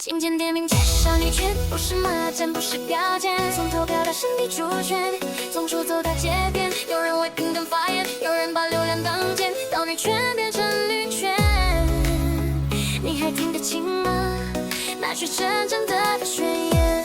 今天点名介绍女权，不是骂战，不是表演，从投票到身体主权，从出走到街边，有人为平等发言，有人把流量当剑，到女权变成女权，你还听得清吗？那是真正的宣言。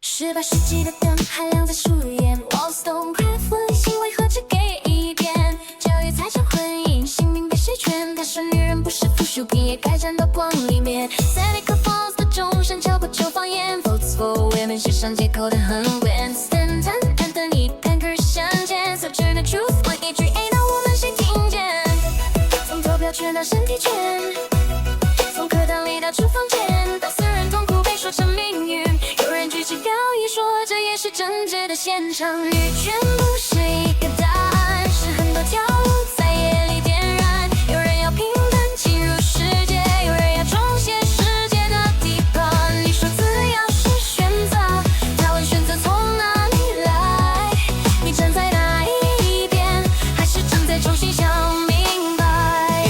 18世纪的灯还亮在树叶 ，Wollstonecraft 行为何止给一遍？教育、财产、婚姻、性命被谁权？她说女人不是附属品，也该站到光里面。Seneca Falls 的钟声敲过旧方言 ，Votes for Women 是上街口的横quyền。Stanton Anthony Pankhurst 相见 ，Sojourner Truth 问一句 ，A 那我们谁听见？从投票权到身体权，从课堂里到厨房间，到私人痛苦被说成命运。有人举起标语说，这也是政治的现场。女权不是一个答案，是很多条路在夜里点燃。有人要平等进入世界，有人要重写世界的地盘。你说自由是选择，他问选择从哪里来？你站在哪一边，还是正在重新想明白？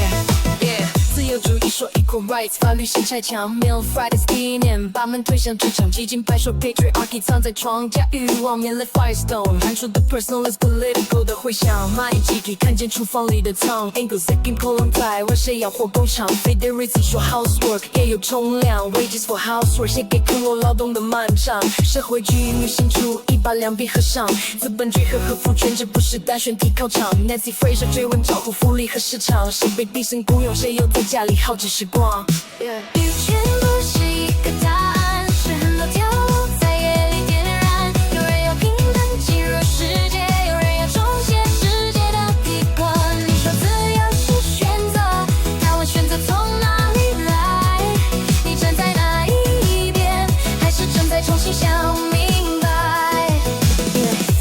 自由主义说 equal rights， 法律性拆墙 ，Mill Fridays 纪念，把门推向职场，激进派说 patriarchy 藏在床架，欲望面对 Firestone， 喊出的 personal is political 的回响，蚂蚁集体看见厨房里的汤 ，Angles second column 在问谁要活工厂 ，Federici 说 housework 也有重量 ，wages for housework 写给坑我劳动的漫长，社会主义女性主义把两臂合上，资本主义和父权制不是单选题考场 ，Nancy Fraser 追问照顾福利和市场，谁被低薪雇佣，谁又在家里耗着时光。女权不是一个答案，是很多条路在夜里点燃。有人要平等进入世界，有人要重写世界的地盘。你说自由是选择，他问选择从哪里来？你站在哪一边，还是正在重新想明白？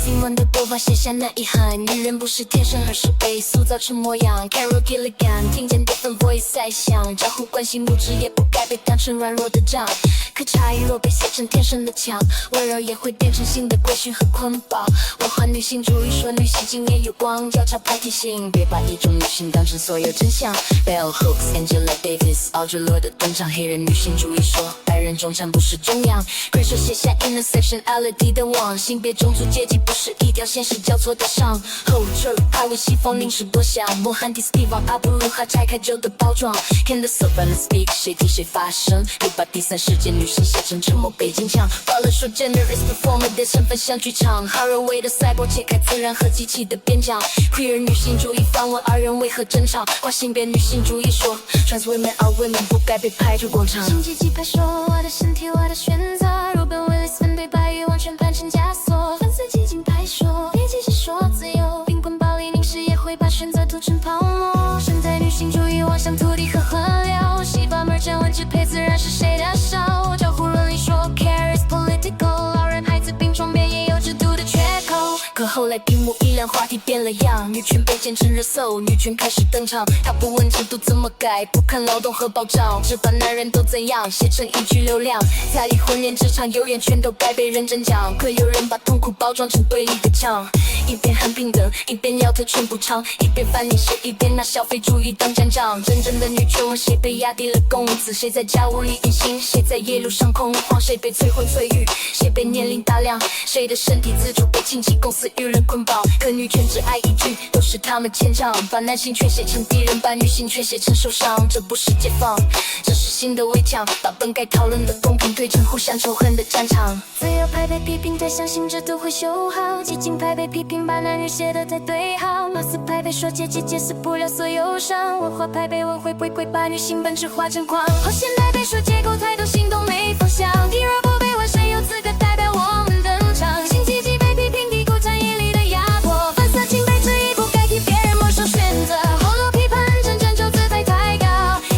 新闻的播放写下那遗憾，女人不是天生，而是被塑造成模样。Carol Gilligan 听见different voice 在响，招呼关心物质也不该被当成软弱的账。可差异若被写成天生的强，温柔也会变成新的规训和捆绑。文化女性主义说女性今夜有光，交叉派提醒，别把一种女性当成所有真相。Bell Hooks、Angela Davis、Audre Lorde 的登场，黑人女性主义说白人中产不是中央。Grace 写下 intersectionality 的网，性别、种族、阶级不是一条线，是交错的上。后者派为西方凝视多想，莫汉迪 Steve 阿布鲁哈拆开旧的包装。Can the savannah speak？ 谁听谁发声？别把第三世界女性写成沉默背景墙。报了说 gender is performative， 身份像剧场。Haraway 的 cyborg 切开自然和机器的边疆。Queer 女性主义访问二人为何争吵？跨性别女性主义说 Trans women are women 不该被排除广场。新阶级派说我的身体我的选择。Ruben Willis 反对把欲望全盘成枷锁。粉碎激进派说别急着说自由，冰棍暴力凝视也会把选择涂成泡沫。生态女性主义望向土地和河流，西巴门站问支配自然是谁的手？招呼伦理说 care is political， 老人孩子病床边也有制度的缺口。可后来屏幕一亮，话题变了样，女权被剪成热搜，女权开始登场。他不问制度怎么改，不看劳动和保障，只把男人都怎样写成一句流量。在离婚恋职场，有眼全都该被认真讲。可有人把痛苦包装成对立的墙，一边喊平等，一边要特权补偿，一边反凝视，一边拿消费主义当战场。真正的女权问谁被压低了工资，谁在家务里隐形，谁在夜路上恐慌，谁被催婚催育，谁被年龄大量，谁的身体自主被亲戚公司舆论捆绑。可女权只爱一句，都是他们牵强，把男性权写成敌人，把女性权写成受伤。这不是解放，这是新的围墙，把本该讨论的公平推成互相仇恨的战场。自由派被批评太相信制度会修好，激进派被批评把男女写得太对号，马斯派被说阶级解释不了所有伤，文化派被问会不会把女性本质化成狂，后现代被说结构太多行动没方向，第二波被问谁有资格代表我们登场，新阶级被批评低估产业里的压迫，粉色情被质疑不该替别人没收选择，后落批判真正就姿态太高，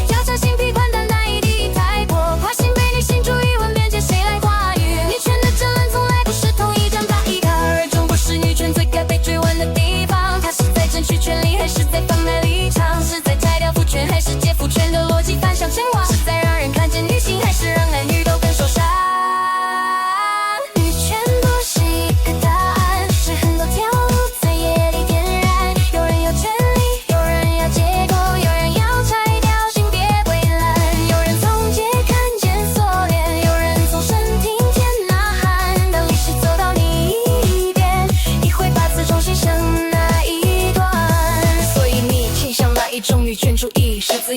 要查新批判但难以敌意太薄，跨性别女性主义问边界谁来话语，女权的争论从来不是同一张打一卡，而中国是女权最该被追问的地方，它是在争取权利还是在贩卖立场，是在拆掉父权还是借父权的逻辑反向神话，是在让人看见女性还是让男女都更受伤。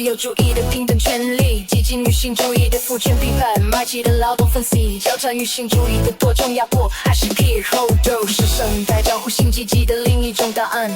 由主义的平等权利，激进女性主义的父权批判，麦起的劳动分析，交战女性主义的多种压迫，还是 keep hold 是生态保护性积极的另一种答案。